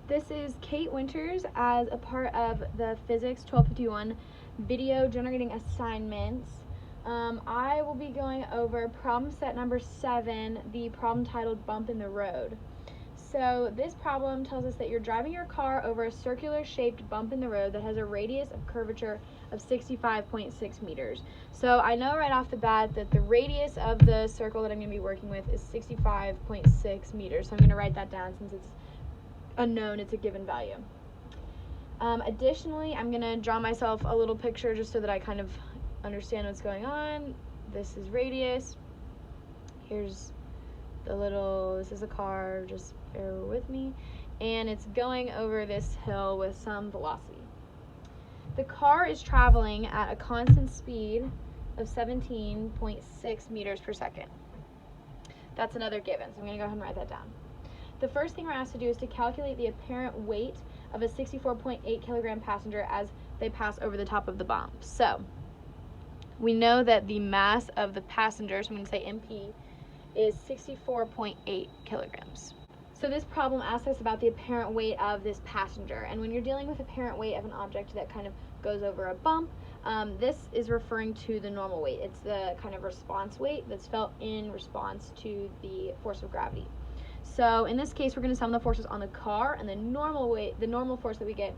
This is Kate Winters as a part of the Physics 1251 video generating assignments. I will be going over problem set number 7, the problem titled Bump in the Road. So this problem tells us that you're driving your car over a circular shaped bump in the road that has a radius of curvature of 65.6 meters. So I know right off the bat that the radius of the circle that I'm going to be working with is 65.6 meters. So I'm going to write that down since it's unknown, it's a given value. Additionally, I'm going to draw myself a little picture just so that I kind of understand what's going on. This is radius. Here's this is a car, just bear with me. And it's going over this hill with some velocity. The car is traveling at a constant speed of 17.6 meters per second. That's another given, so I'm going to go ahead and write that down. The first thing we're asked to do is to calculate the apparent weight of a 64.8 kilogram passenger as they pass over the top of the bump. So we know that the mass of the passenger, so I'm going to say MP, is 64.8 kilograms. So this problem asks us about the apparent weight of this passenger. And when you're dealing with apparent weight of an object that kind of goes over a bump, this is referring to the normal weight. It's the kind of response weight that's felt in response to the force of gravity. So in this case, we're going to sum the forces on the car, and the normal weight, the normal force that we get,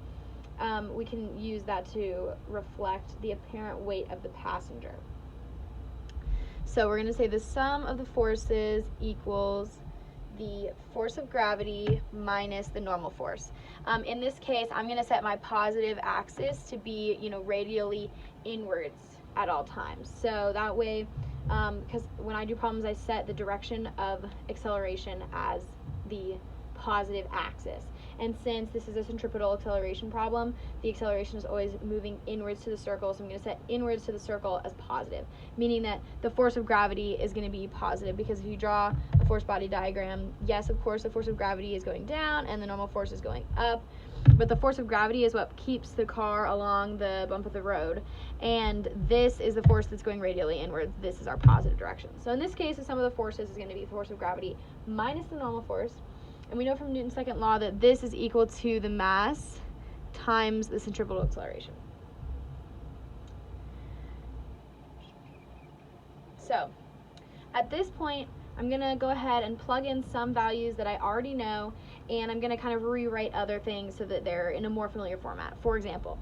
we can use that to reflect the apparent weight of the passenger. So we're going to say the sum of the forces equals the force of gravity minus the normal force. In this case, I'm going to set my positive axis to be, radially inwards at all times. So that way, because when I do problems, I set the direction of acceleration as the positive axis. And since this is a centripetal acceleration problem, the acceleration is always moving inwards to the circle, so I'm going to set inwards to the circle as positive, meaning that the force of gravity is going to be positive, because if you draw a force body diagram, yes, of course, the force of gravity is going down and the normal force is going up, but the force of gravity is what keeps the car along the bump of the road, and this is the force that's going radially inwards. This is our positive direction. So in this case, the sum of the forces is going to be the force of gravity minus the normal force. And we know from Newton's second law that this is equal to the mass times the centripetal acceleration. So at this point, I'm going to go ahead and plug in some values that I already know, and I'm going to kind of rewrite other things so that they're in a more familiar format. For example,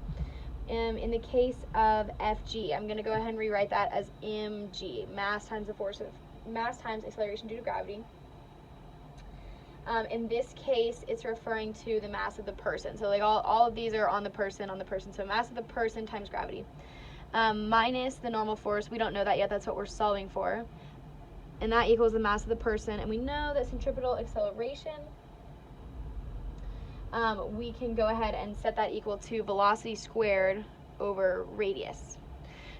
in the case of Fg, I'm going to go ahead and rewrite that as mg, mass times acceleration due to gravity. In this case, it's referring to the mass of the person. So like all of these are on the person. So mass of the person times gravity. Minus the normal force. We don't know that yet. That's what we're solving for. And that equals the mass of the person. And we know that centripetal acceleration, we can go ahead and set that equal to velocity squared over radius.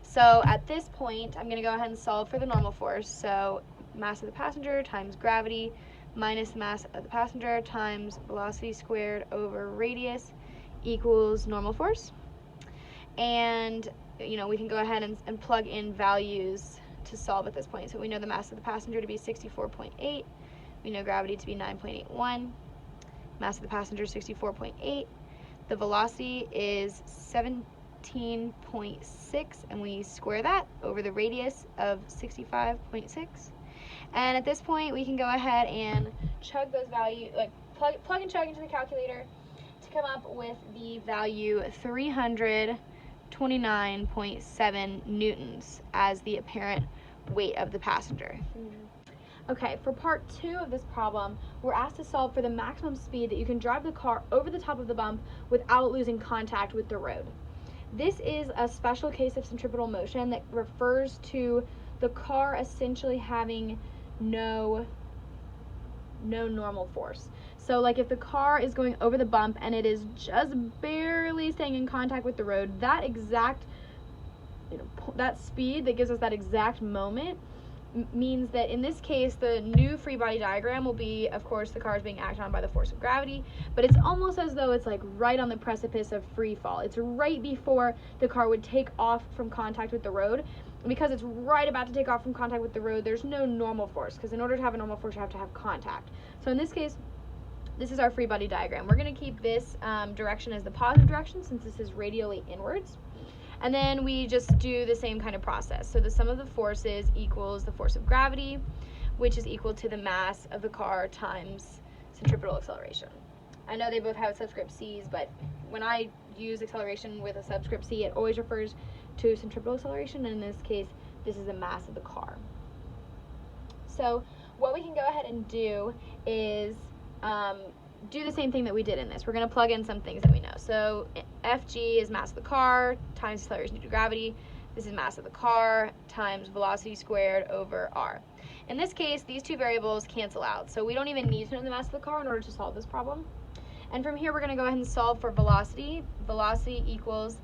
So at this point, I'm going to go ahead and solve for the normal force. So mass of the passenger times gravity minus the mass of the passenger times velocity squared over radius equals normal force. And, we can go ahead and plug in values to solve at this point. So we know the mass of the passenger to be 64.8. We know gravity to be 9.81. Mass of the passenger 64.8. The velocity is 17.6, and we square that over the radius of 65.6. And at this point, we can go ahead and chug those values, plug and chug into the calculator to come up with the value 329.7 newtons as the apparent weight of the passenger. Okay, for part 2 of this problem, we're asked to solve for the maximum speed that you can drive the car over the top of the bump without losing contact with the road. This is a special case of centripetal motion that refers to the car essentially having no normal force. So like if the car is going over the bump and it is just barely staying in contact with the road, that exact that speed that gives us that exact moment means that in this case the new free body diagram will be, of course, the car is being acted on by the force of gravity, but it's almost as though it's like right on the precipice of free fall. It's right before the car would take off from contact with the road. Because it's right about to take off from contact with the road, there's no normal force, because in order to have a normal force you have to have contact. So in this case, this is our free body diagram. We're going to keep this direction as the positive direction since this is radially inwards. And then we just do the same kind of process. So the sum of the forces equals the force of gravity, which is equal to the mass of the car times centripetal acceleration. I know they both have subscript C's, but when I use acceleration with a subscript C, it always refers to centripetal acceleration, and in this case, this is the mass of the car. So what we can go ahead and do is do the same thing that we did in this. We're going to plug in some things that we know. So Fg is mass of the car times acceleration due to gravity. This is mass of the car times velocity squared over r. In this case, these two variables cancel out, so we don't even need to know the mass of the car in order to solve this problem. And from here, we're going to go ahead and solve for velocity. Velocity equals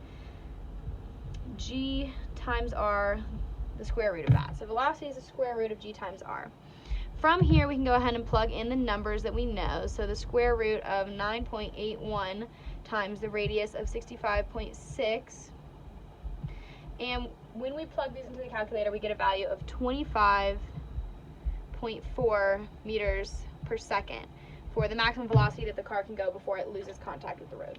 g times r, the square root of that. So velocity is the square root of g times r. From here, we can go ahead and plug in the numbers that we know. So the square root of 9.81 times the radius of 65.6. And when we plug these into the calculator, we get a value of 25.4 meters per second for the maximum velocity that the car can go before it loses contact with the road.